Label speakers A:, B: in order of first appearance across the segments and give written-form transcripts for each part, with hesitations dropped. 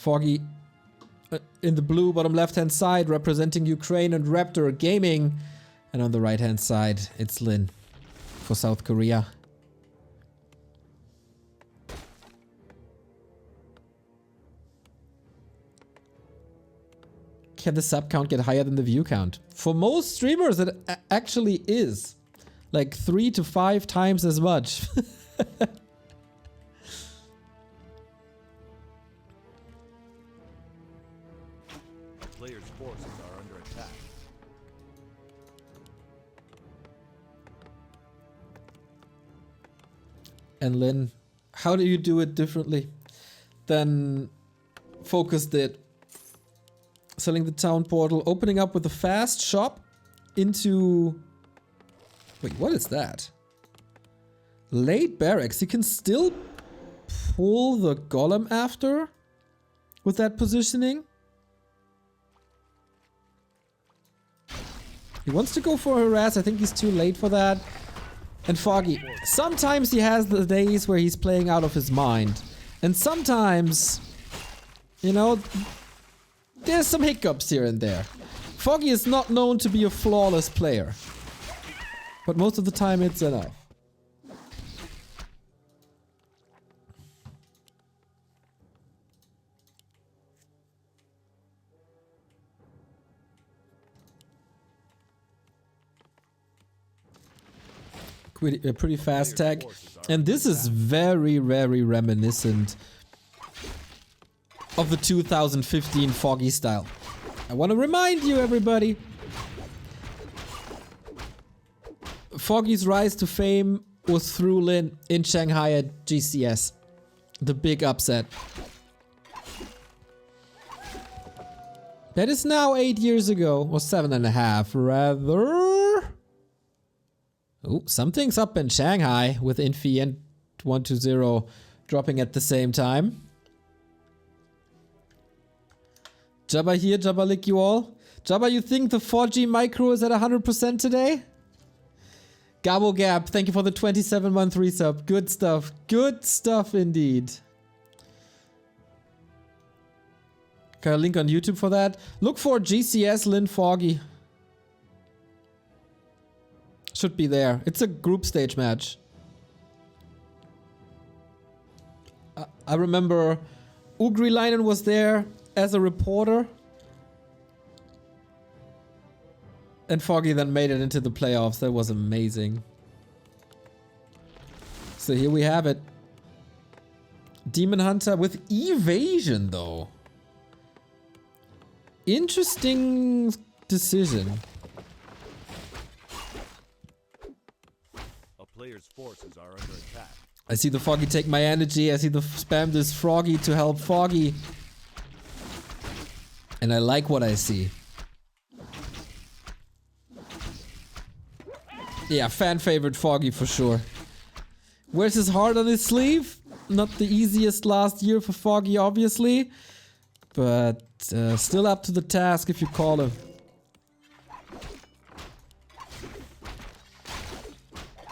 A: Foggy in the blue bottom left-hand side representing Ukraine and Raptor Gaming. And on the right-hand side, it's Lin for South Korea. Can the sub count get higher than the view count? For most streamers, it actually is. Like 3 to 5 times as much.
B: Players' forces are under attack.
A: And Lin, how do you do it differently than Focus did? Selling the town portal, opening up with a fast shop into... Wait, what is that? Late barracks. You can still pull the golem after with that positioning. He wants to go for a harass. I think he's too late for that. And Foggy. Sometimes he has the days where he's playing out of his mind. And sometimes, you know, there's some hiccups here and there. Foggy is not known to be a flawless player. But most of the time it's enough. A pretty fast tag. And this is very, very reminiscent of the 2015 Foggy style. I want to remind you, everybody. Foggy's rise to fame was through Lin in Shanghai at GCS. The big upset. That is now 8 years ago, or 7.5 rather. Oh, something's up in Shanghai with Infi and 120 dropping at the same time. Jabba here, Jabba lick you all. Jabba, you think the 4G micro is at 100% today? Gabo Gap, thank you for the 27-month resub. Good stuff. Good stuff indeed. Got a link on YouTube for that. Look for GCS Lin Foggy. Should be there. It's a group stage match. I remember Ugrilainen was there as a reporter. And Foggy then made it into the playoffs. That was amazing. So here we have it. Demon Hunter with evasion though. Interesting decision.
B: A player's forces are under attack.
A: I see the Foggy take my energy. I see the spam this Froggy to help Foggy. And I like what I see. Yeah, fan favorite Foggy for sure. Wears his heart on his sleeve. Not the easiest last year for Foggy, obviously. But still up to the task if you call him.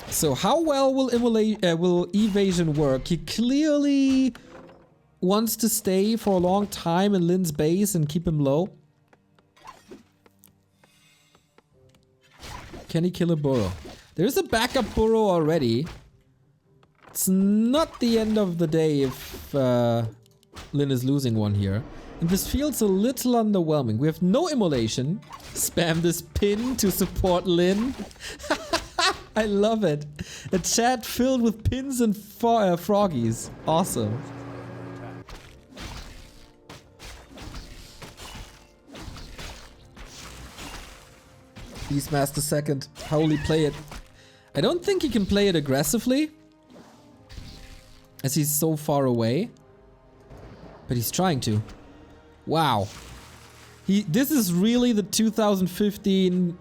A: So how well will evasion work? He clearly wants to stay for a long time in Lin's base and keep him low. Can he kill a burrow? There's a backup burrow already. It's not the end of the day if Lin is losing one here. And this feels a little underwhelming. We have no immolation. Spam this pin to support Lin. I love it. A chat filled with pins and froggies. Awesome. Beastmaster second. How will he play it? I don't think he can play it aggressively, as he's so far away. But he's trying to. Wow. This is really the 2015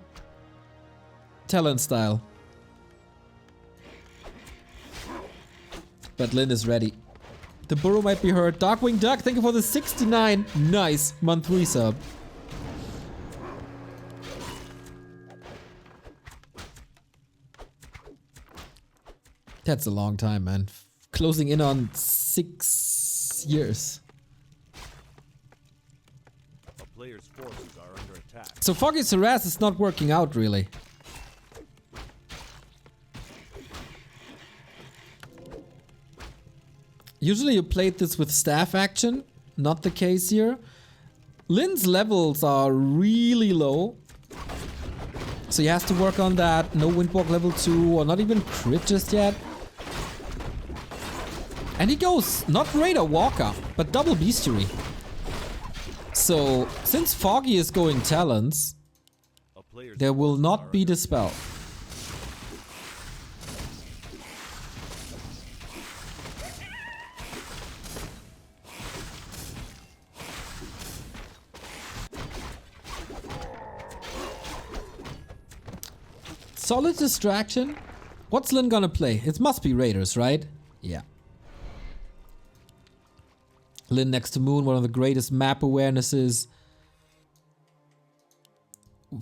A: talent style. But Lin is ready. The burrow might be hurt. Darkwing Duck, thank you for the 69. Nice month resub. That's a long time, man. Closing in on 6 years.
B: A player's forces are under attack.
A: So Foggy's harass is not working out really. Usually you played this with staff action, not the case here. Lin's levels are really low. So he has to work on that. No Windwalk level 2 or not even crit just yet. And he goes not Raider Walker, but double Bestiary. So since Foggy is going Talons, there will not be Dispel. Solid distraction. What's Lin gonna play? It must be Raiders, right? Yeah. Lin next to Moon, one of the greatest map awarenesses.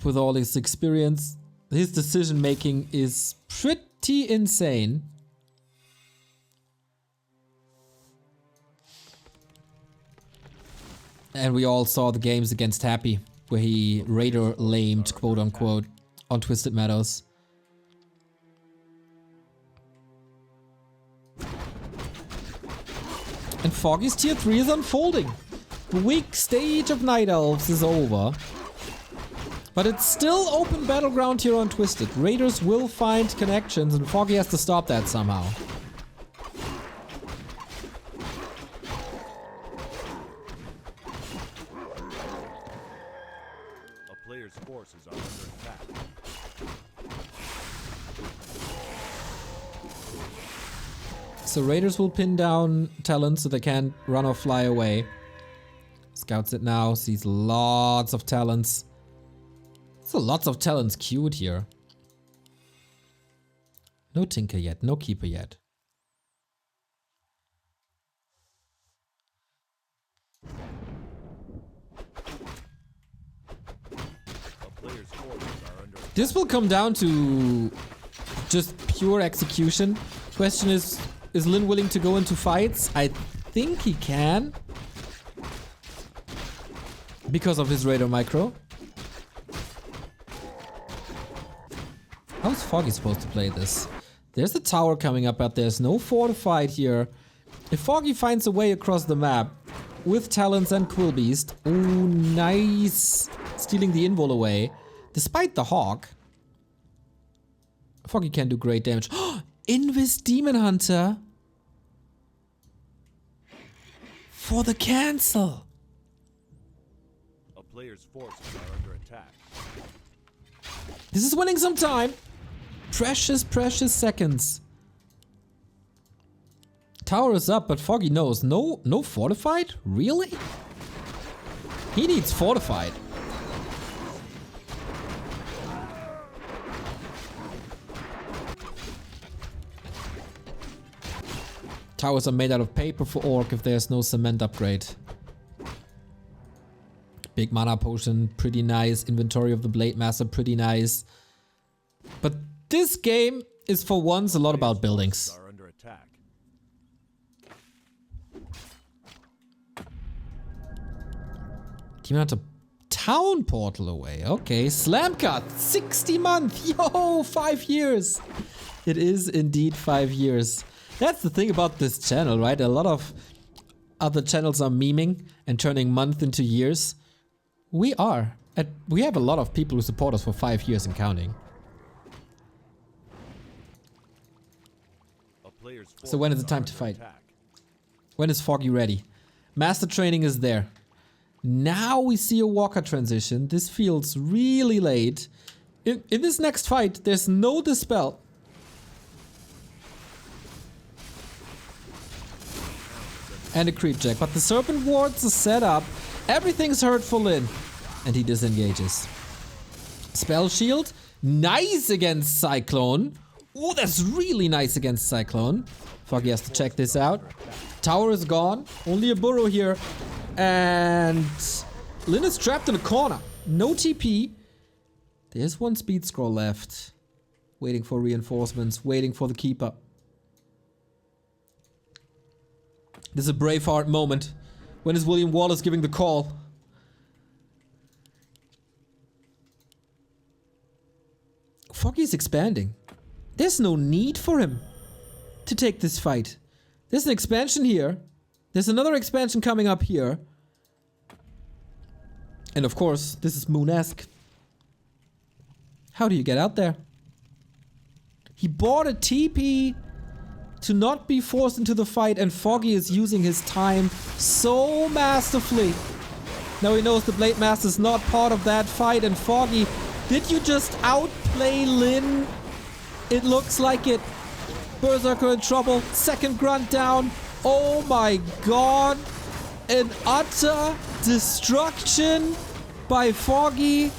A: With all his experience, his decision making is pretty insane. And we all saw the games against Happy, where he Raider lamed, quote unquote, on Twisted Meadows. And Foggy's tier 3 is unfolding. The weak stage of Night Elves is over. But it's still open battleground here on Twisted. Raiders will find connections and Foggy has to stop that somehow.
B: A player's forces are under attack.
A: So Raiders will pin down Talons so they can't run or fly away. Scouts it now, sees lots of Talons. So lots of Talons queued here. No Tinker yet, no Keeper yet. This will come down to just pure execution. Question is Lin willing to go into fights? I think he can. Because of his Raider Micro. How's Foggy supposed to play this? There's a tower coming up, but there's no fortified here. If Foggy finds a way across the map with Talons and Quillbeast. Oh, nice. Stealing the invul away. Despite the Hawk, Foggy can do great damage. Invis Demon Hunter for the cancel.
B: A player's forces are under attack.
A: This is winning some time. Precious, precious seconds. Tower is up, but Foggy knows. No fortified? Really? He needs fortified. Towers are made out of paper for Orc if there's no cement upgrade. Big mana potion, pretty nice. Inventory of the Blade Master, pretty nice. But this game is for once a lot about buildings.
B: Are under attack.
A: Demon Hunter Town Portal away. Okay, Slam Cut, 60 month. Yo, 5 years. It is indeed 5 years. That's the thing about this channel, right? A lot of other channels are memeing and turning month into years. We have a lot of people who support us for 5 years and counting. So when is it time to fight? When is Foggy ready? Master training is there. Now we see a Walker transition. This feels really late. In this next fight, there's no Dispel. And a creep jack, but the Serpent Wards are set up. Everything's hurt for Lin. And he disengages. Spell Shield. Nice against Cyclone. Oh, that's really nice against Cyclone. Foggy has to check this out. Tower is gone. Only a burrow here. And Lin is trapped in a corner. No TP. There's one speed scroll left. Waiting for reinforcements. Waiting for the Keeper. This is a Braveheart moment. When is William Wallace giving the call? Foggy's expanding. There's no need for him to take this fight. There's an expansion here. There's another expansion coming up here. And of course, this is Moon-esque. How do you get out there? He bought a TP to not be forced into the fight, and Foggy is using his time so masterfully. Now he knows the Blade Master is not part of that fight, and Foggy, did you just outplay Lin? It looks like it. Berserker in trouble. Second grunt down. Oh my god. An utter destruction by Foggy.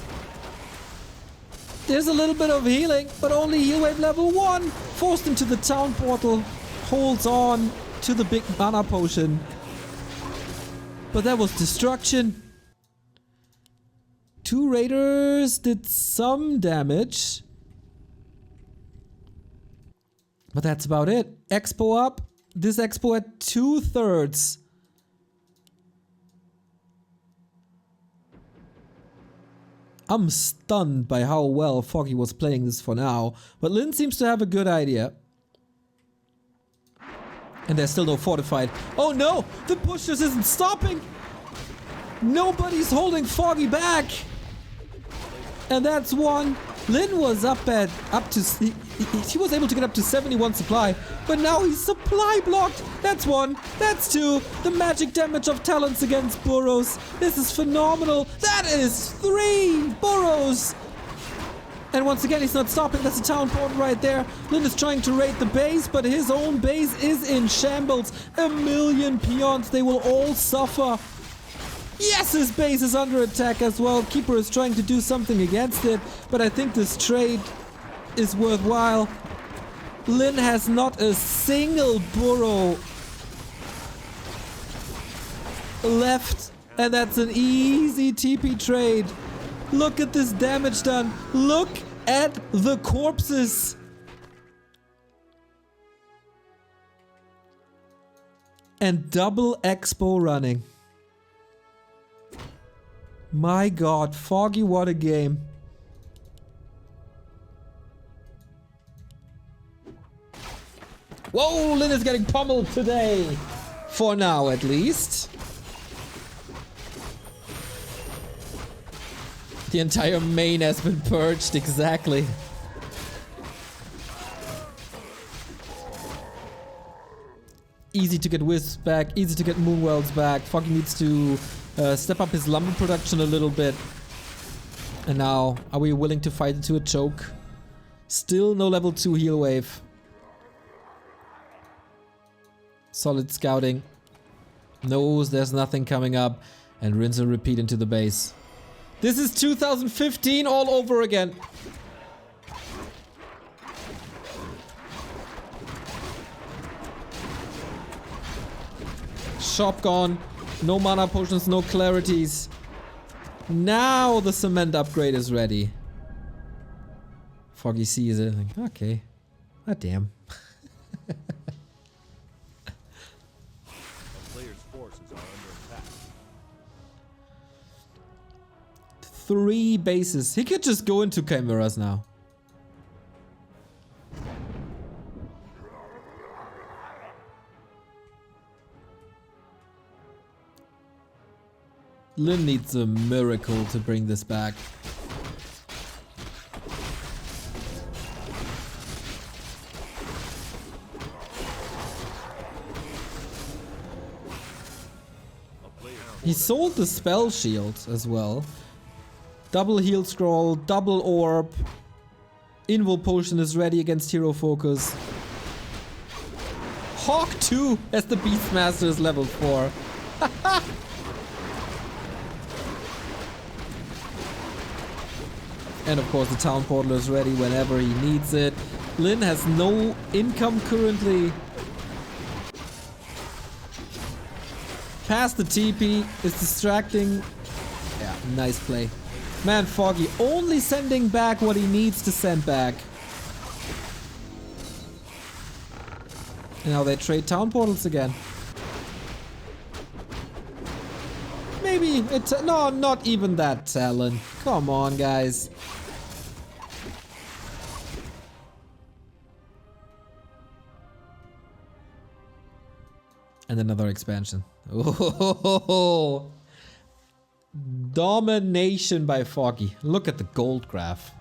A: There's a little bit of healing, but only heal wave level 1. Forced into the town portal. Holds on to the big mana potion. But that was destruction. 2 raiders did some damage. But that's about it. Expo up. This expo at 2/3. I'm stunned by how well Foggy was playing this for now. But Lin seems to have a good idea. And there's still no fortified. Oh no! The push just isn't stopping! Nobody's holding Foggy back! And that's one. Lin was he was able to get up to 71 supply, but now he's supply blocked. That's 1. That's 2. The magic damage of talents against burrows. This is phenomenal. That is 3 burrows. And once again, he's not stopping. That's a town portal right there. Lin is trying to raid the base, but his own base is in shambles. 1,000,000 peons. They will all suffer. Yes, his base is under attack as well. Keeper is trying to do something against it, but I think this trade is worthwhile. Lin has not a single burrow left, and that's an easy TP trade. Look at this damage done. Look at the corpses. And double expo running. My god, Foggy, what a game. Whoa, Lin is getting pummeled today. For now, at least. The entire main has been purged, exactly. Easy to get Wisps back, easy to get Moonwells back. Foggy needs to step up his lumber production a little bit. And now, are we willing to fight it to a choke? Still no level 2 heal wave. Solid scouting. Knows there's nothing coming up. And rinse and repeat into the base. This is 2015 all over again. Shop gone. No mana potions, no clarities. Now the cement upgrade is ready. Foggy sees it. Like, okay. Ah, damn.
B: The player's forces are under attack.
A: 3 bases. He could just go into chimeras now. Lin needs a miracle to bring this back. He sold the spell shield as well. Double heal scroll, double orb. Invul potion is ready against hero focus. Hawk 2 as the Beastmaster is level 4. And of course the town portal is ready whenever he needs it. Lin has no income currently. Past the TP is distracting. Yeah, nice play. Man, Foggy only sending back what he needs to send back. And now they trade town portals again. Maybe it's... No, not even that talent. Come on, guys. And another expansion. Oh, domination by Foggy. Look at the gold graph.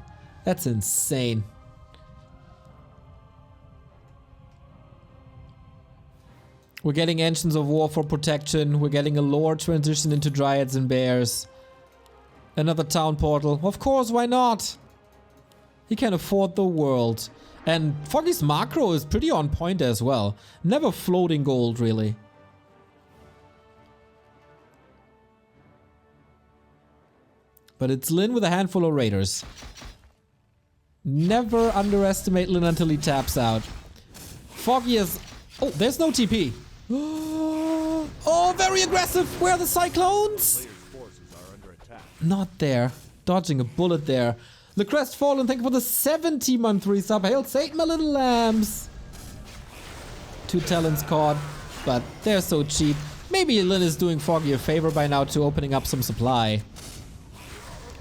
A: That's insane. We're getting Engines of War for protection. We're getting a lore transition into Dryads and Bears. Another town portal. Of course, why not? He can afford the world. And Foggy's macro is pretty on point as well. Never floating gold, really. But it's Lin with a handful of raiders. Never underestimate Lin until he taps out. Foggy is... Oh, there's no TP. Oh, very aggressive. Where are the cyclones?
B: Players' forces are under attack.
A: Not there. Dodging a bullet there. The Crestfallen, thank you for the 70-month resub. Hail Satan, my little lambs. 2 talents caught, but they're so cheap. Maybe Lin is doing Foggy a favor by now to opening up some supply.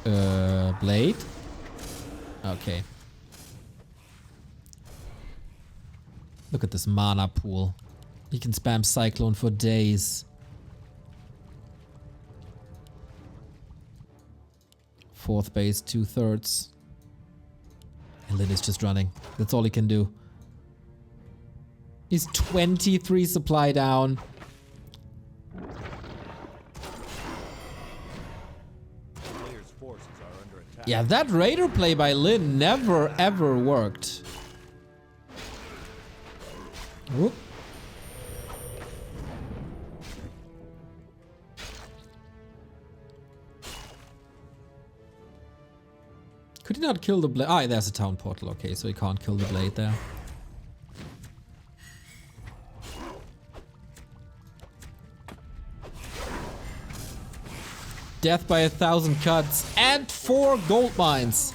A: Blade? Okay. Look at this mana pool. You can spam Cyclone for days. 4th base, 2/3. And Lin is just running. That's all he can do. He's 23 supply down.
B: Players' forces are under attack.
A: Yeah, that raider play by Lin never ever worked. Whoop. Could he not kill the blade? Ah, there's a town portal. Okay, so he can't kill the blade there. Death by 1,000 cuts and 4 gold mines.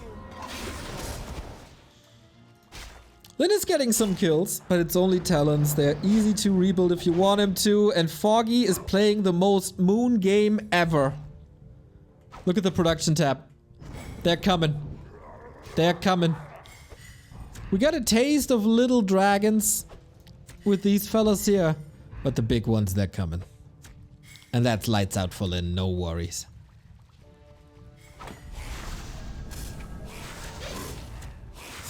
A: Lin is getting some kills, but it's only talents. They're easy to rebuild if you want him to, and Foggy is playing the most moon game ever. Look at the production tab. They're coming. They're coming. We got a taste of little dragons with these fellas here, but the big ones, they're coming. And that's lights out for Lin, no worries.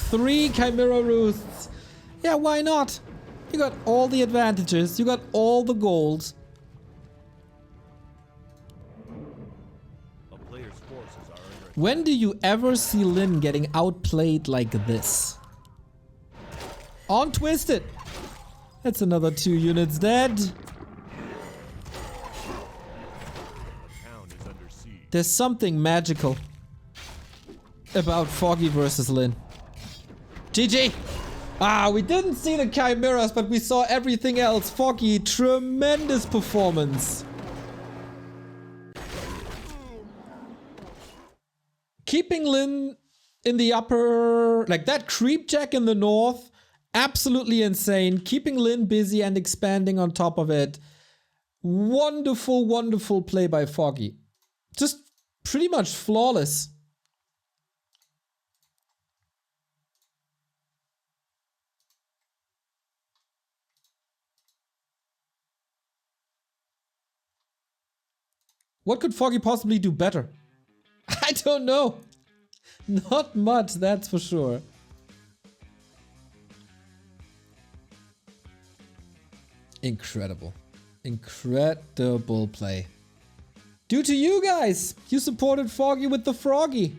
A: Three Chimera Roosts. Yeah, why not? You got all the advantages. You got all the gold.
B: A player's forces are under attack.
A: When do you ever see Lin getting outplayed like this? On Twisted. That's another 2 units dead.
B: Town is under siege.
A: There's something magical about Foggy versus Lin. GG! Ah, we didn't see the Chimeras, but we saw everything else. Foggy, tremendous performance. Keeping Lin in the upper... Like that creep jack in the north, absolutely insane. Keeping Lin busy and expanding on top of it. Wonderful, wonderful play by Foggy. Just pretty much flawless. What could Foggy possibly do better? I don't know. Not much, that's for sure. Incredible. Incredible play. Due to you guys, you supported Foggy with the Froggy.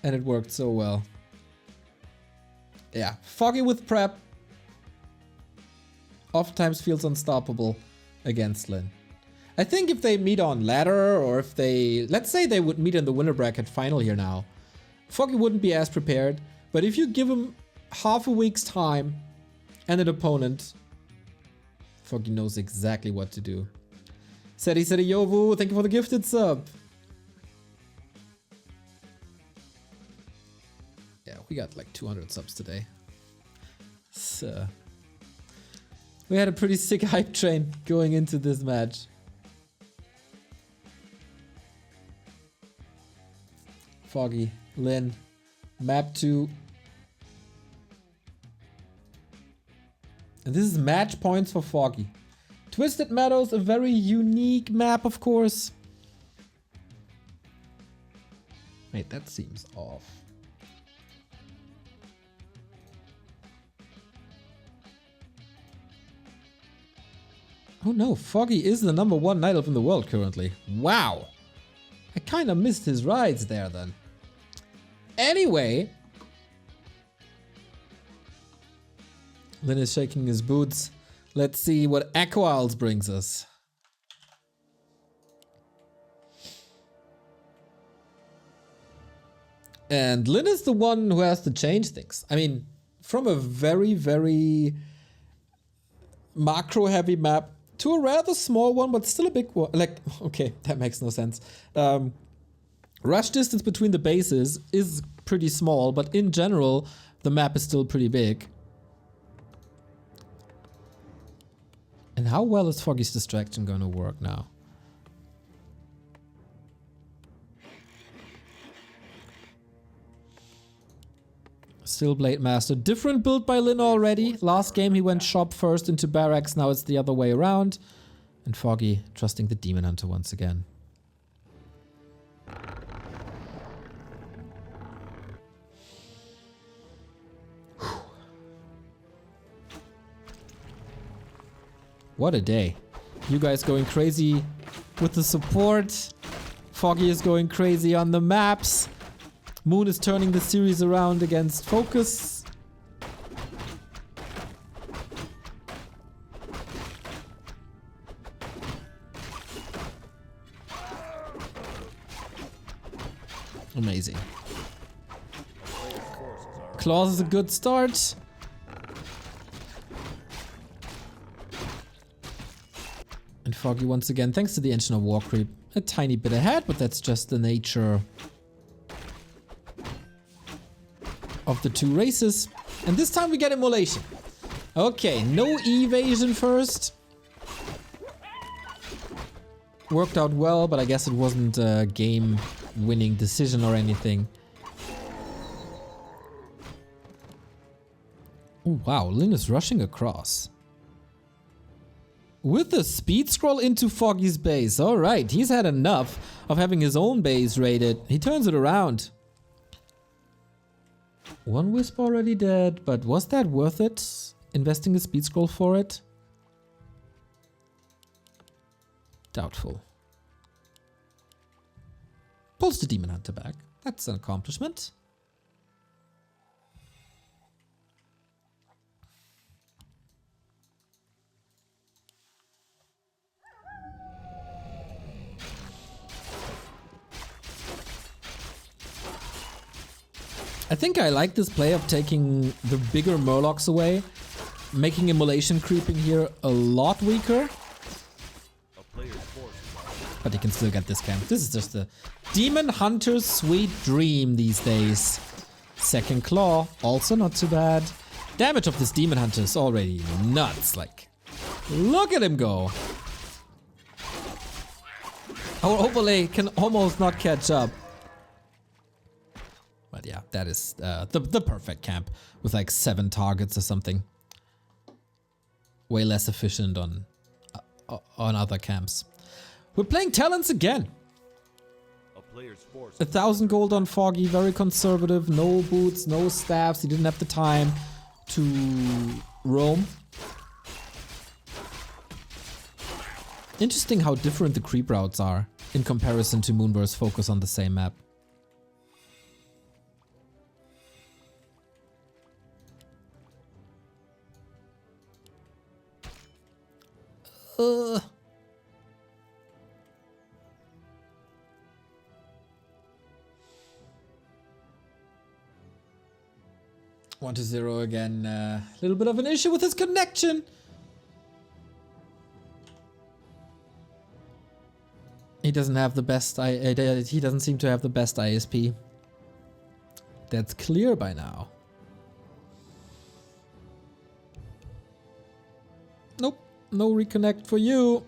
A: And it worked so well. Yeah, Foggy with prep oftentimes feels unstoppable against Lin. I think if they meet on ladder, or if they... Let's say they would meet in the winner bracket final here now. Foggy wouldn't be as prepared. But if you give him half a week's time and an opponent, Foggy knows exactly what to do. Seti Yovu, thank you for the gifted sub. Yeah, we got like 200 subs today. So... we had a pretty sick hype train going into this match. Foggy, Lin, map 2. And this is match points for Foggy. Twisted Meadows, a very unique map, of course. Wait, that seems off. Oh no, Foggy is the #1 night elf in the world currently. Wow! I kinda missed his rides there then. Anyway. Lynn is shaking his boots. Let's see what Echo Owls brings us. And Lynn is the one who has to change things. I mean, from a very, very macro heavy map to a rather small one, but still a big one. Like, okay, that makes no sense. Rush distance between the bases is pretty small, but in general, the map is still pretty big. And how well is Foggy's distraction going to work now? Still Blade Master. Different build by Lynn already. Last game he went shop first into barracks, now it's the other way around. And Foggy trusting the Demon Hunter once again. What a day. You guys going crazy with the support. Foggy is going crazy on the maps. Moon is turning the series around against Focus. Amazing. Claws is a good start. And Foggy once again, thanks to the engine of war creep, a tiny bit ahead, but that's just the nature of the two races. And this time we get immolation. Okay, no evasion first. Worked out well, but I guess it wasn't a game-winning decision or anything. Oh wow, Lynn is rushing across. With the speed scroll into Foggy's base. Alright, he's had enough of having his own base raided. He turns it around. One Wisp already dead, but was that worth it? Investing a speed scroll for it? Doubtful. Pulls the Demon Hunter back. That's an accomplishment. I think I like this play of taking the bigger Murlocs away, making immolation creeping here a lot weaker. But he can still get this camp. This is just a Demon Hunter's sweet dream these days. Second Claw, also not too bad. Damage of this Demon Hunter is already nuts. Like, look at him go. Our overlay can almost not catch up. But yeah, that is the perfect camp with like 7 targets or something. Way less efficient on other camps. We're playing Talents again. 1,000 gold on Foggy, very conservative. No boots, no staffs. He didn't have the time to roam. Interesting how different the creep routes are in comparison to Moonburst Focus on the same map. One to 0 again. A little bit of an issue with his connection. He doesn't have the best. He doesn't seem to have the best ISP. That's clear by now. Nope, no reconnect for you.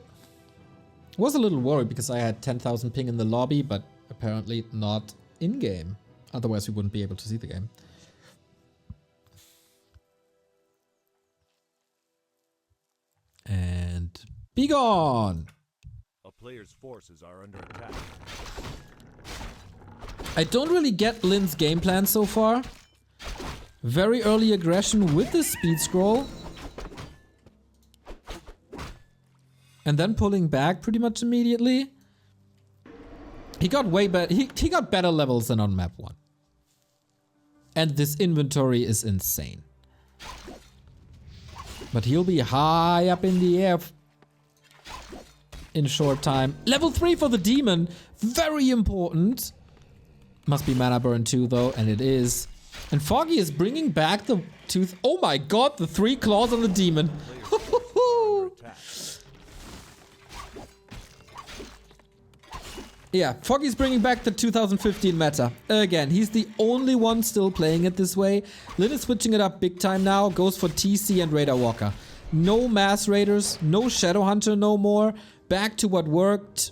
A: Was a little worried because I had 10,000 ping in the lobby, but apparently not in game. Otherwise, we wouldn't be able to see the game. Be gone!
B: A player's forces are under attack.
A: I don't really get Lin's game plan so far. Very early aggression with the speed scroll. And then pulling back pretty much immediately. He got way better. He got better levels than on map 1. And this inventory is insane. But he'll be high up in the air in short time. Level 3 for the demon. Very important. Must be mana burn too though, and it is. And Foggy is bringing back the tooth. Oh my god, the 3 claws on the demon. Yeah, Foggy's bringing back the 2015 meta. Again, he's the only one still playing it this way. Lin is switching it up big time now. Goes for TC and Raider Walker. No Mass Raiders, no Shadow Hunter no more. Back to what worked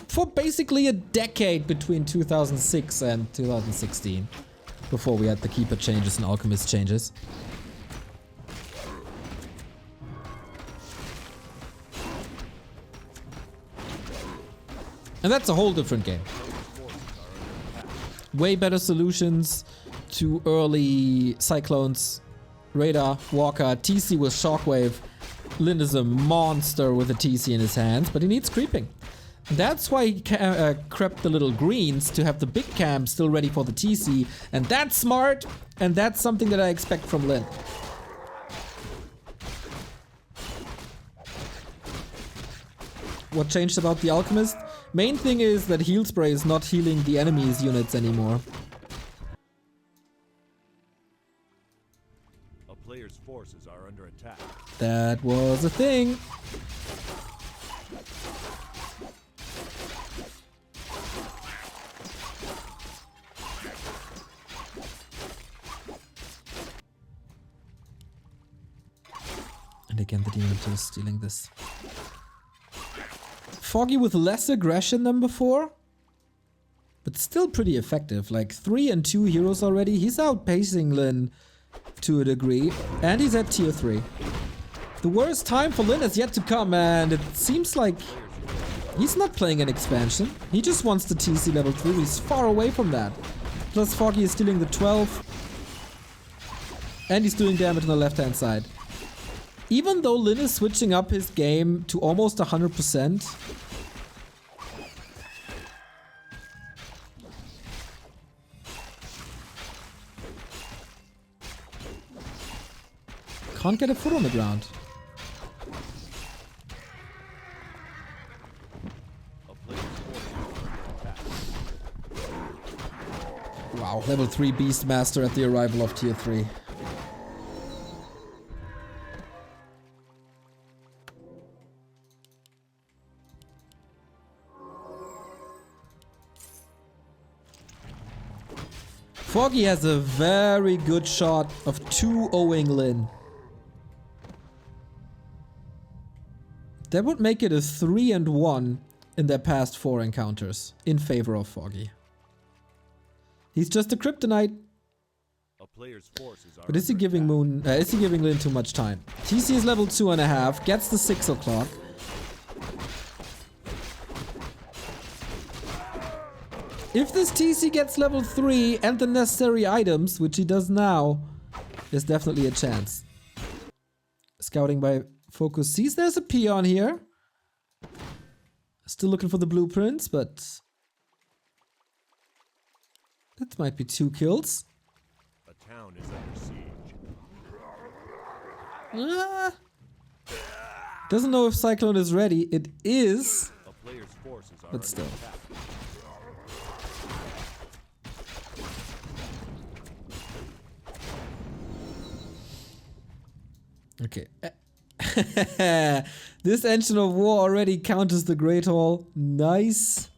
A: for basically a decade between 2006 and 2016. Before we had the Keeper changes and Alchemist changes. And that's a whole different game. Way better solutions to early Cyclones. Radar, Walker, TC with Shockwave. Lin is a monster with a TC in his hands, but he needs creeping. That's why he crept the little greens to have the big camp still ready for the TC. And that's smart, and that's something that I expect from Lin. What changed about the Alchemist? Main thing is that Heal Spray is not healing the enemy's units anymore.
B: A player's forces are under attack.
A: That was a thing. And again, the demon is stealing this. Foggy with less aggression than before, but still pretty effective. Like 3 and 2 heroes already. He's outpacing Lin to a degree, and he's at tier 3. The worst time for Lin is yet to come, and it seems like he's not playing an expansion. He just wants the TC level 3. He's far away from that. Plus Foggy is stealing the 12, and he's doing damage on the left-hand side. Even though Lin is switching up his game to almost 100%, can't get a foot on the ground. Wow, level 3 Beastmaster at the arrival of tier 3. Foggy has a very good shot of 2-0ing Lin. That would make it a 3-1 in their past 4 encounters in favor of Foggy. He's just a kryptonite.
B: A player's forces are
A: But is he giving Lin too much time? TC is level 2.5, gets the 6 o'clock. If this TC gets level 3 and the necessary items, which he does now, there's definitely a chance. Scouting by Focus sees there's a peon here. Still looking for the blueprints, but that might be 2 kills.
B: A town is under siege.
A: Doesn't know if Cyclone is ready. It is,
B: A player's forces are
A: but still.
B: under attack.
A: Okay. This Engine of War already counters the Great Hall. Nice.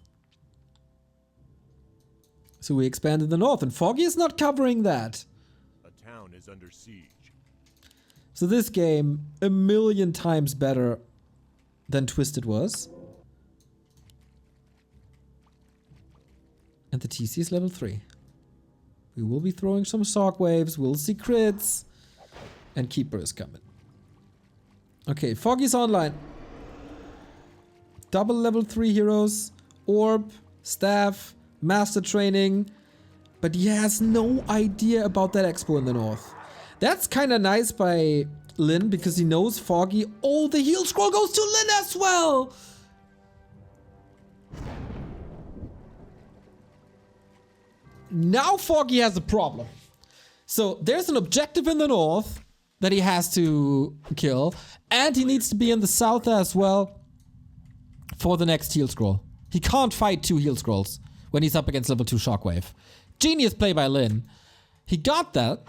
A: So we expand in the north, and Foggy is not covering that.
B: A town is under siege.
A: So this game, 1,000,000 times better than Twisted was. And the TC is level 3. We will be throwing some shockwaves, we'll see crits, and Keeper is coming. Okay, Foggy's online. double level 3 heroes, orb, staff, master training, but he has no idea about that expo in the north. That's kind of nice by Lin because he knows Foggy. Oh, the heal scroll goes to Lin as well. Now Foggy has a problem. So there's an objective in the north that he has to kill, and he needs to be in the south as well for the next heal scroll. He can't fight 2 heal scrolls when he's up against level 2 Shockwave. Genius play by Lin. He got that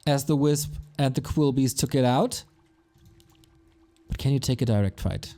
A: as the Wisp and the Quilbies took it out. But can you take a direct fight?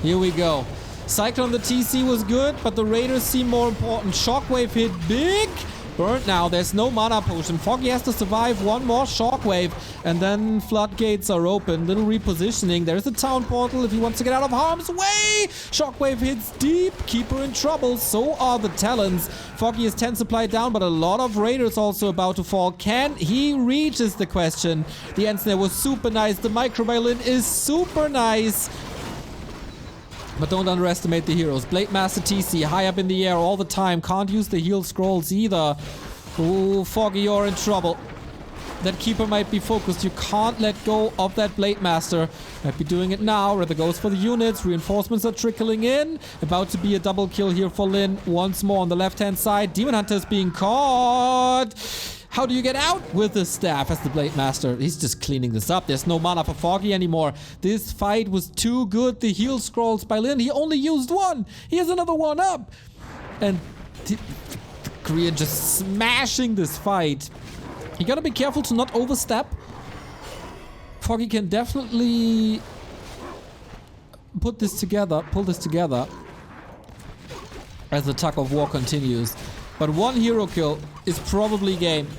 A: Here we go. Cyclone the TC was good, but the Raiders seem more important. Shockwave hit big. Burnt now. There's no mana potion. Foggy has to survive one more Shockwave. And then floodgates are open. Little repositioning. There's a town portal if he wants to get out of harm's way. Shockwave hits deep. Keeper in trouble. So are the Talons. Foggy is 10 supply down, but a lot of Raiders also about to fall. Can he reach is the question. The end snare was super nice. The micro violin is super nice. But don't underestimate the heroes. Blade Master TC high up in the air all the time. Can't use the heal scrolls either. Ooh, Foggy, you're in trouble. That Keeper might be focused. You can't let go of that Blade Master. Might be doing it now. Rather goes for the units. Reinforcements are trickling in. About to be a double kill here for Lin. Once more on the left-hand side. Demon Hunter is being caught. How do you get out with the staff as the Blade Master? He's just cleaning this up. There's no mana for Foggy anymore. This fight was too good. The heal scrolls by Lin. He only used one. He has another one up. And the Korean just smashing this fight. You gotta be careful to not overstep. Foggy can definitely pull this together as the tug of war continues. But one hero kill is probably game.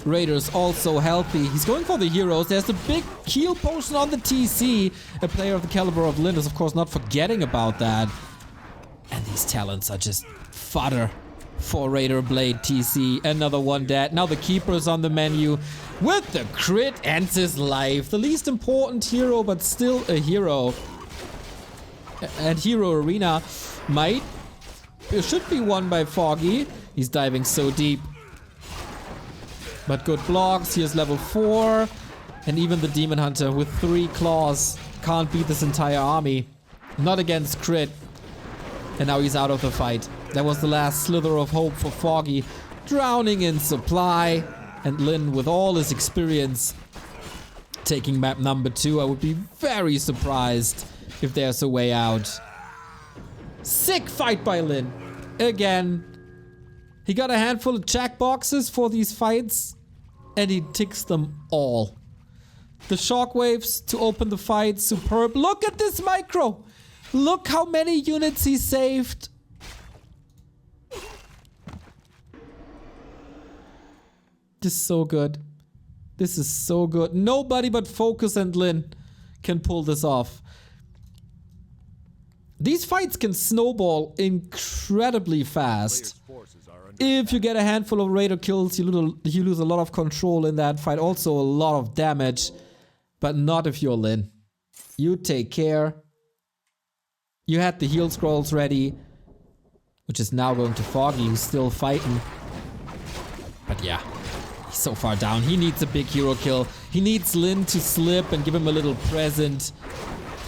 A: Raiders also healthy. He's going for the heroes. There's a big heal potion on the TC. A player of the caliber of Lin is of course not forgetting about that. And these talents are just fodder for Raider Blade TC. Another one dead. Now the Keeper's on the menu. With the crit ends his life. The least important hero, but still a hero. And Hero Arena should be won by Foggy. He's diving so deep. But good blocks. Here's level 4. And even the Demon Hunter with 3 claws can't beat this entire army. Not against crit. And now he's out of the fight. That was the last slither of hope for Foggy. Drowning in supply. And Lin, with all his experience, taking map number 2. I would be very surprised if there's a way out. Sick fight by Lin. Again. He got a handful of checkboxes for these fights. And he ticks them all. The shockwaves to open the fight. Superb. Look at this micro. Look how many units he saved. This is so good. This is so good. Nobody but Focus and Lin can pull this off. These fights can snowball incredibly fast. If you get a handful of Raider kills, you lose a lot of control in that fight. Also a lot of damage. But not if you're Lin. You take care. You had the heal scrolls ready. Which is now going to Foggy, who's still fighting. But yeah. He's so far down. He needs a big hero kill. He needs Lin to slip and give him a little present.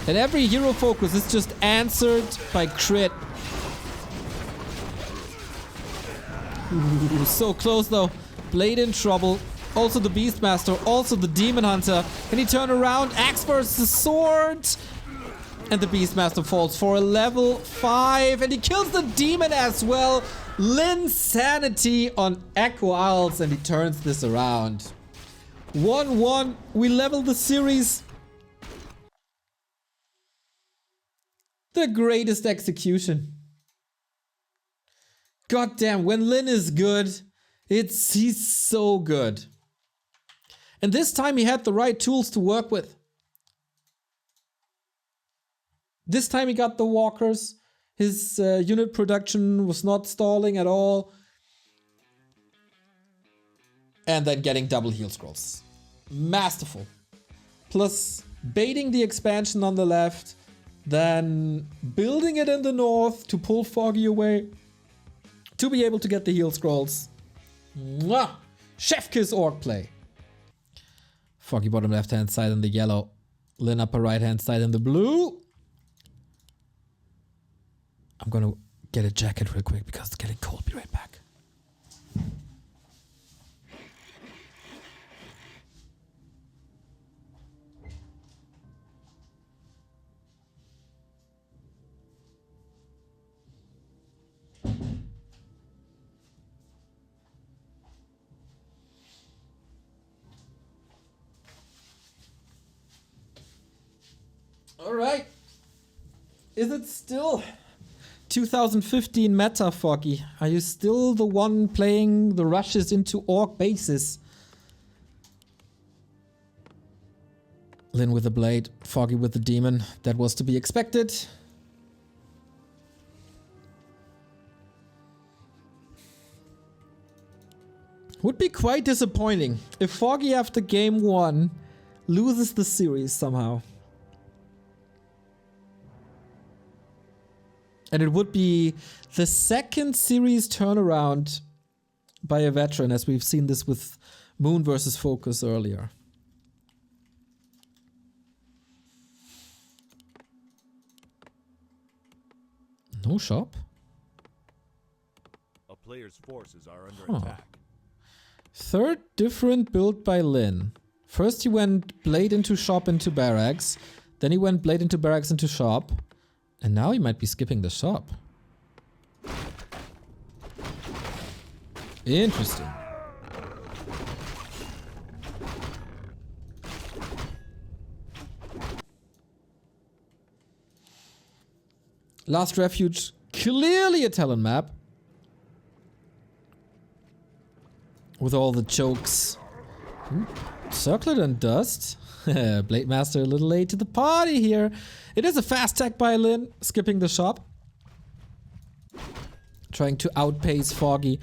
A: And every hero focus is just answered by crit. Ooh, so close though. Blade in trouble. Also the Beastmaster. Also the Demon Hunter. And he turned around. Axe versus sword. And the Beastmaster falls for a level 5. And he kills the Demon as well. Lin's sanity on Echo Isles. And he turns this around. 1-1. We level the series. The greatest execution. God damn, when Lin is good, he's so good. And this time he had the right tools to work with. This time he got the walkers. His unit production was not stalling at all. and then getting double heal scrolls. Masterful. Plus baiting the expansion on the left, then building it in the north to pull Foggy away, to be able to get the heal scrolls. Mwah! Chef kiss orc play. Foggy bottom left hand side in the yellow. Lynn upper right hand side in the blue. I'm gonna get a jacket real quick because it's getting cold. Be right back. All right. Is it still 2015 meta, Foggy? Are you still the one playing the rushes into orc bases? Lynn with the blade, Foggy with the demon. That was to be expected. Would be quite disappointing if Foggy after game 1 loses the series somehow. And it would be the second series turnaround by a veteran, as we've seen this with Moon versus Focus earlier. No shop?
B: A player's forces are under attack.
A: Third different build by Lynn. First he went blade into shop into barracks. Then he went blade into barracks into shop. And now he might be skipping the shop. Interesting. Last Refuge, clearly a Talon map. With all the chokes. Ooh, Circlet and Dust. Blade Master a little late to the party here. It is a fast tech by Lynn, skipping the shop. Trying to outpace Foggy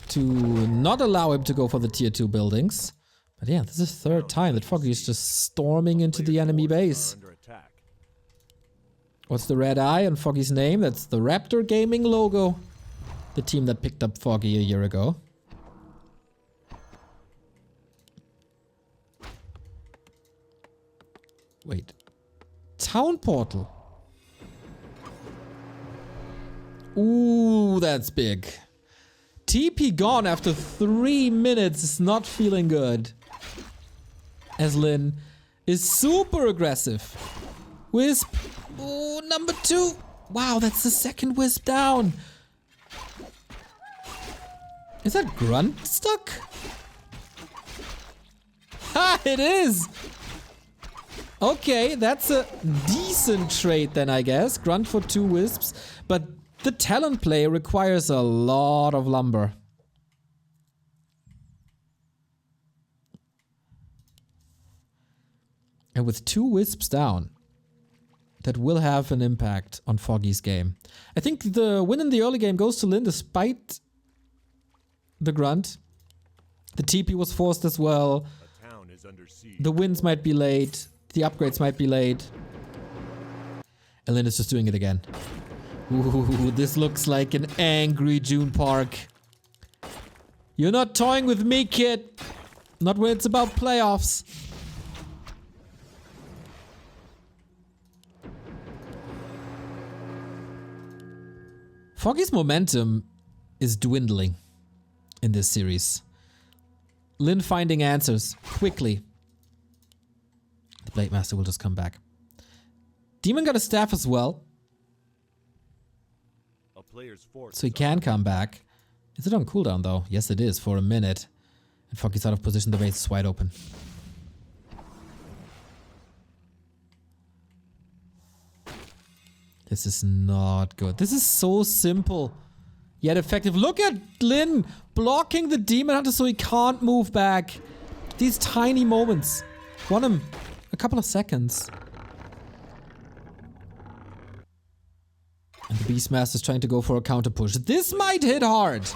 A: to not allow him to go for the tier 2 buildings. But yeah, this is the third time that Foggy is just storming into the enemy base. What's the red eye on Foggy's name? That's the Raptor Gaming logo. The team that picked up Foggy a year ago. Wait. Town portal. Ooh, that's big. TP gone after 3 minutes is not feeling good. As Lynn is super aggressive. Wisp. Ooh, number 2. Wow, that's the second wisp down. Is that Grunt stuck? Ha, it is! Okay, that's a decent trade then, I guess. Grunt for 2 wisps. But the talent play requires a lot of lumber. And with 2 wisps down, that will have an impact on Foggy's game. I think the win in the early game goes to Lynn despite the Grunt. The TP was forced as well.
B: A town is under siege.
A: The wins might be late. The upgrades might be late. And Lynn is just doing it again. Ooh, this looks like an angry June Park. You're not toying with me, kid. Not when it's about playoffs. Foggy's momentum is dwindling in this series. Lynn finding answers quickly. The Blade Master will just come back. Demon got a staff as well.
B: A player's force
A: So he can come back. Is it on cooldown though? Yes it is, for a minute. And Foggy's out of position, the base is wide open. This is not good. This is so simple, yet effective. Look at Lynn blocking the Demon Hunter so he can't move back. These tiny moments. Want him a couple of seconds. And the Beastmaster is trying to go for a counter push. This might hit hard.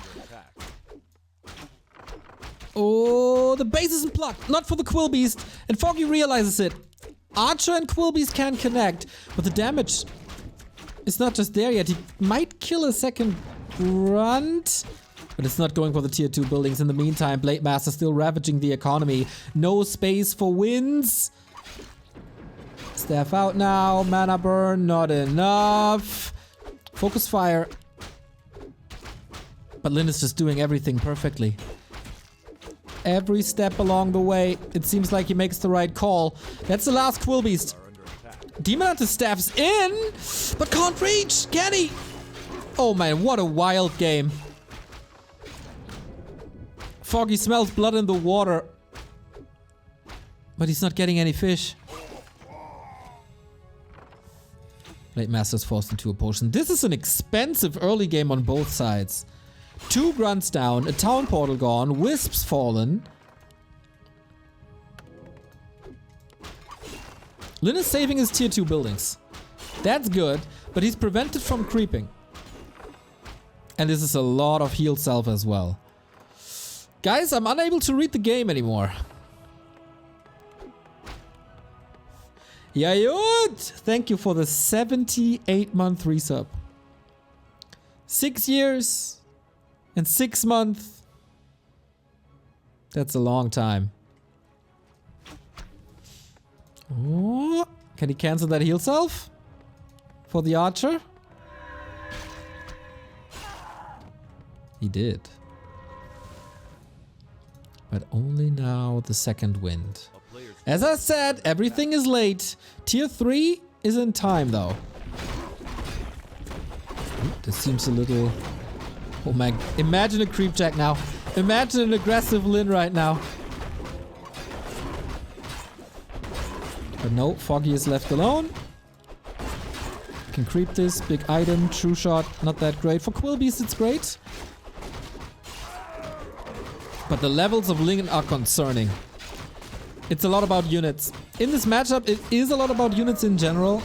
A: Oh, the base isn't blocked. Not for the Quill Beast. And Foggy realizes it. Archer and Quill Beast can connect, but the damage is not just there yet. He might kill a second grunt, but it's not going for the tier 2 buildings. In the meantime, Blade Master still ravaging the economy. No space for wins. Staff out now. Mana burn, not enough. Focus fire. But Lyn is just doing everything perfectly. Every step along the way, it seems like he makes the right call. That's the last Quill Beast. Demon Hunter staffs in, but can't reach. Can he? Oh man, what a wild game. Foggy smells blood in the water, but he's not getting any fish. Blade Master's forced into a potion. This is an expensive early game on both sides. 2 grunts down, a town portal gone, wisps fallen. Lyn is saving his tier 2 buildings. That's good, but he's prevented from creeping. And this is a lot of heal self as well. Guys, I'm unable to read the game anymore. Yayut! Thank you for the 78-month resub. 6 years and 6 months. That's a long time. Oh, can he cancel that heal self? For the archer? He did. But only now the second wind. As I said, everything is late. Tier 3 is in time though. Ooh, this seems a little... Oh my... Imagine a creep jack now. Imagine an aggressive Lyn right now. But no, Foggy is left alone. Can creep this. Big item. True shot. Not that great. For Quill Beast it's great. But the levels of Lyn are concerning. It's a lot about units. In this matchup, it is a lot about units in general.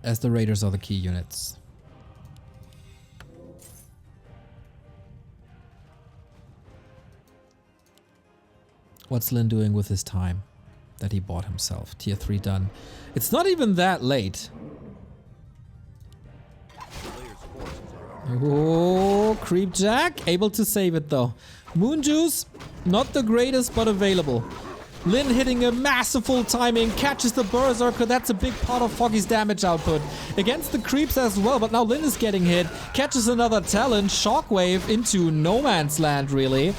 A: As the Raiders are the key units. What's Lyn doing with his time that he bought himself? Tier 3 done. It's not even that late. Oh, Creep Jack. Able to save it though. Moon Juice, not the greatest, but available. Lyn hitting a massive full timing, catches the Berserker. That's a big part of Foggy's damage output. Against the creeps as well, but now Lyn is getting hit. Catches another talent, Shockwave into no man's land really.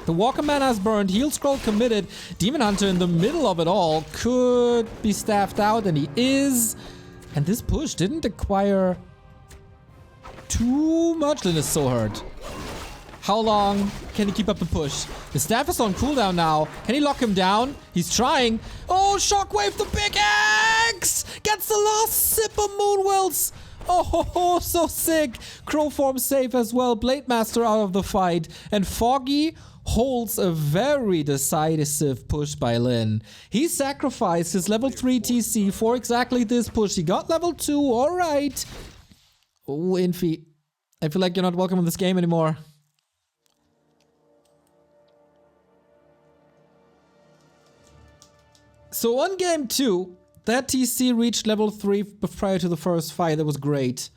A: The Walker mana is burned, Heal Scroll committed. Demon Hunter in the middle of it all could be staffed out, and he is. And this push didn't acquire too much. Lyn is so hurt. How long can he keep up the push? The staff is on cooldown now. Can he lock him down? He's trying. Oh, Shockwave the big axe! Gets the last sip of Moonwells. Oh, so sick. Crow form safe as well. Blade Master out of the fight. And Foggy holds a very decisive push by Lyn. He sacrificed his level 3 TC for exactly this push. He got level 2, alright. Oh, Infi. I feel like you're not welcome in this game anymore. So on game 2, that TC reached level 3 prior to the first fight. That was great.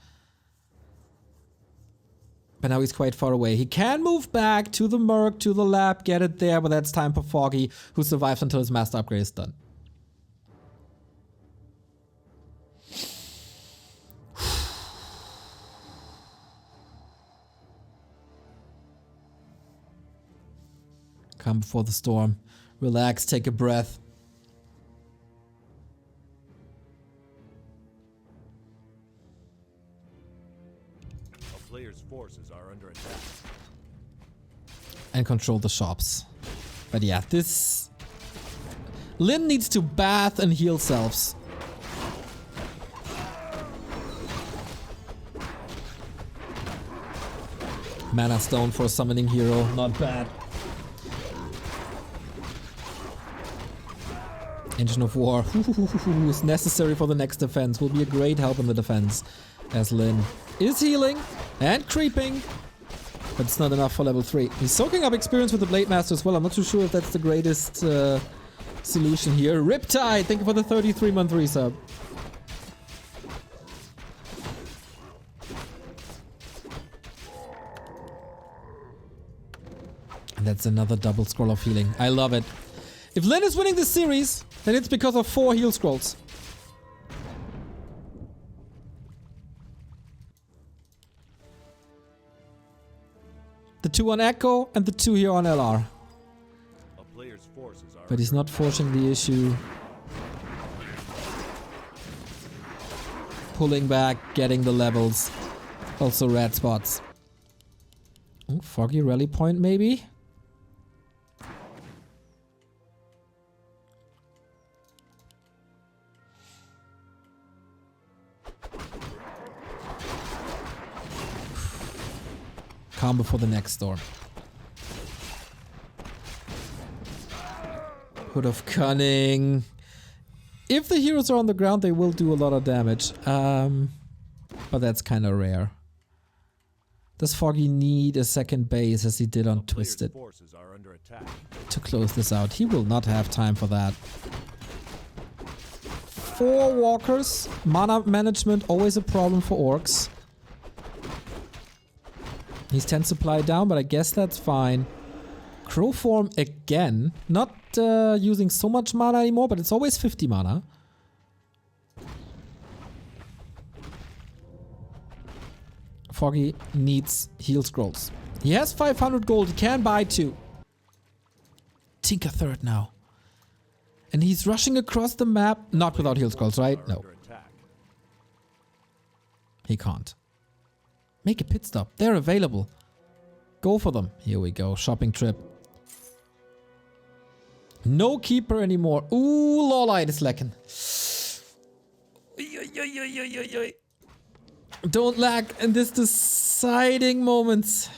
A: But now he's quite far away. He can move back to the Merc, to the lab, get it there, but that's time for Foggy, who survives until his master upgrade is done. Calm before the storm. Relax, take a breath.
B: Players' forces are under attack.
A: And control the shops. But yeah, this... Lyn needs to bath and heal selves. Mana Stone for a summoning hero, not bad. Engine of War is necessary for the next defense. Will be a great help in the defense. As Lin is healing and creeping. But it's not enough for level 3. He's soaking up experience with the Blade Master as well. I'm not too sure if that's the greatest solution here. Riptide, thank you for the 33-month resub. And that's another double scroll of healing. I love it. If Lin is winning this series, then it's because of 4 heal scrolls. The 2 on Echo and the 2 here on LR. But he's not forcing the issue. Pulling back, getting the levels. Also red spots. Oh, Foggy rally point maybe? Calm before the next storm. Hood of Cunning. If the heroes are on the ground, they will do a lot of damage. But that's kind of rare. Does Foggy need a second base as he did on Twisted to close this out? He will not have time for that. 4 walkers. Mana management always a problem for orcs. He's 10 supply down, but I guess that's fine. Crow form again. Not using so much mana anymore, but it's always 50 mana. Foggy needs heal scrolls. He has 500 gold. He can buy 2. Tinker third now. And he's rushing across the map. Not without heal scrolls, right? No. He can't. Make a pit stop. They're available. Go for them. Here we go. Shopping trip. No keeper anymore. Ooh, Lawlight is lacking. Don't lag in this deciding moments.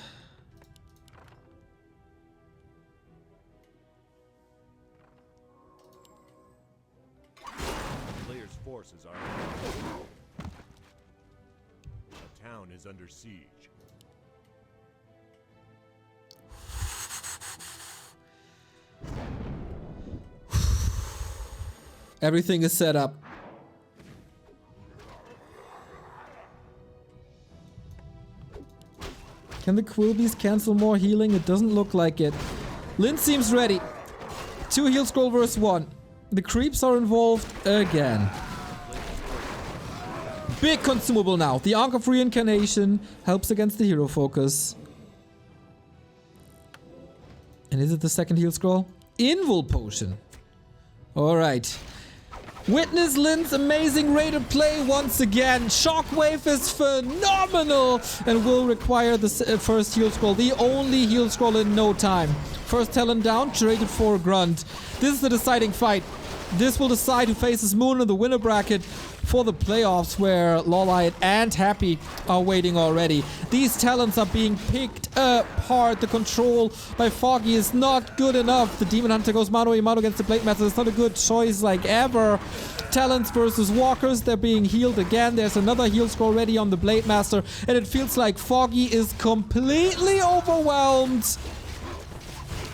B: Players' forces are the town is under siege.
A: Everything is set up. Can the Quilbies cancel more healing? It doesn't look like it. Lin seems ready. 2 heal scroll versus 1. The creeps are involved again. Big consumable now. The Arc of Reincarnation helps against the hero focus. And is it the second heal scroll? Invul Potion. Alright. Witness Lin's amazing rate of play once again. Shockwave is phenomenal and will require the first heal scroll. The only heal scroll in no time. First talent down, traded for a grunt. This is the deciding fight. This will decide who faces Moon in the winner bracket for the playoffs, where Lawlight and Happy are waiting already. These talents are being picked apart. The control by Foggy is not good enough. The Demon Hunter goes mano a mano against the Blade Master. It's not a good choice like ever. Talents versus Walkers. They're being healed again. There's another heal scroll ready on the Blade Master. And it feels like Foggy is completely overwhelmed.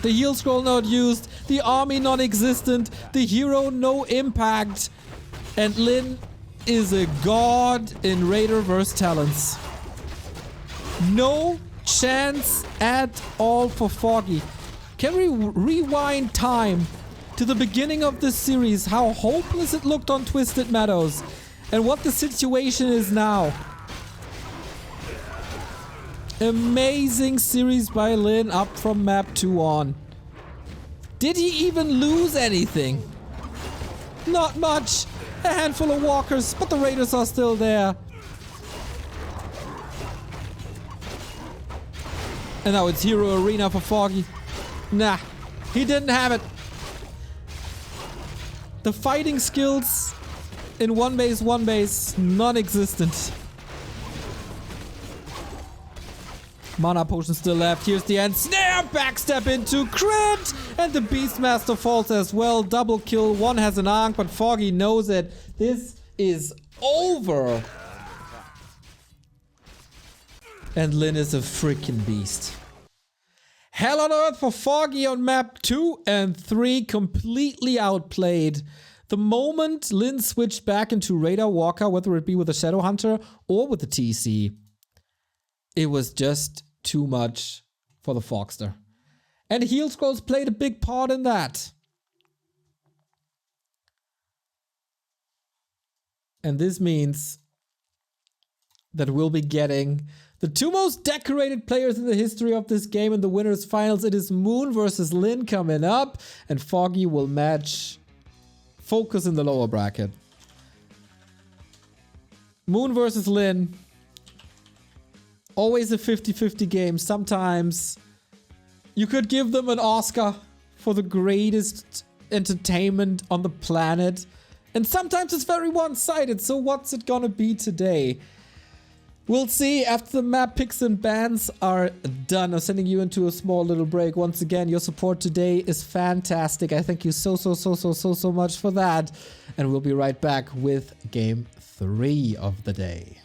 A: The heal scroll not used. The army non-existent. The hero no impact. And Lin is a god in Raider versus Talents. No chance at all for Foggy. Can we rewind time to the beginning of this series? How hopeless it looked on Twisted Meadows. And what the situation is now. Amazing series by Lin up from map 2 on. Did he even lose anything? Not much. A handful of walkers, but the Raiders are still there. And now it's Hero Arena for Foggy. Nah, he didn't have it. The fighting skills in one base, non-existent. Mana potion still left. Here's the end. Snare! Backstep into crit! And the Beastmaster falls as well. Double kill. One has an Ankh, but Foggy knows it. This is over. And Lin is a freaking beast. Hell on earth for Foggy on map 2 and 3. Completely outplayed. The moment Lin switched back into Radar Walker, whether it be with the Shadow Hunter or with the TC, it was just too much for the Fogster. And Heal Scrolls played a big part in that. And this means that we'll be getting the two most decorated players in the history of this game in the winners finals. It is Moon versus Lin coming up, and Foggy will match Focus in the lower bracket. Moon versus Lin. Always a 50-50 game. Sometimes you could give them an Oscar for the greatest entertainment on the planet. And sometimes it's very one-sided, so what's it gonna be today? We'll see after the map picks and bans are done. I'm sending you into a small little break. Once again, your support today is fantastic. I thank you so much for that. And we'll be right back with game 3 of the day.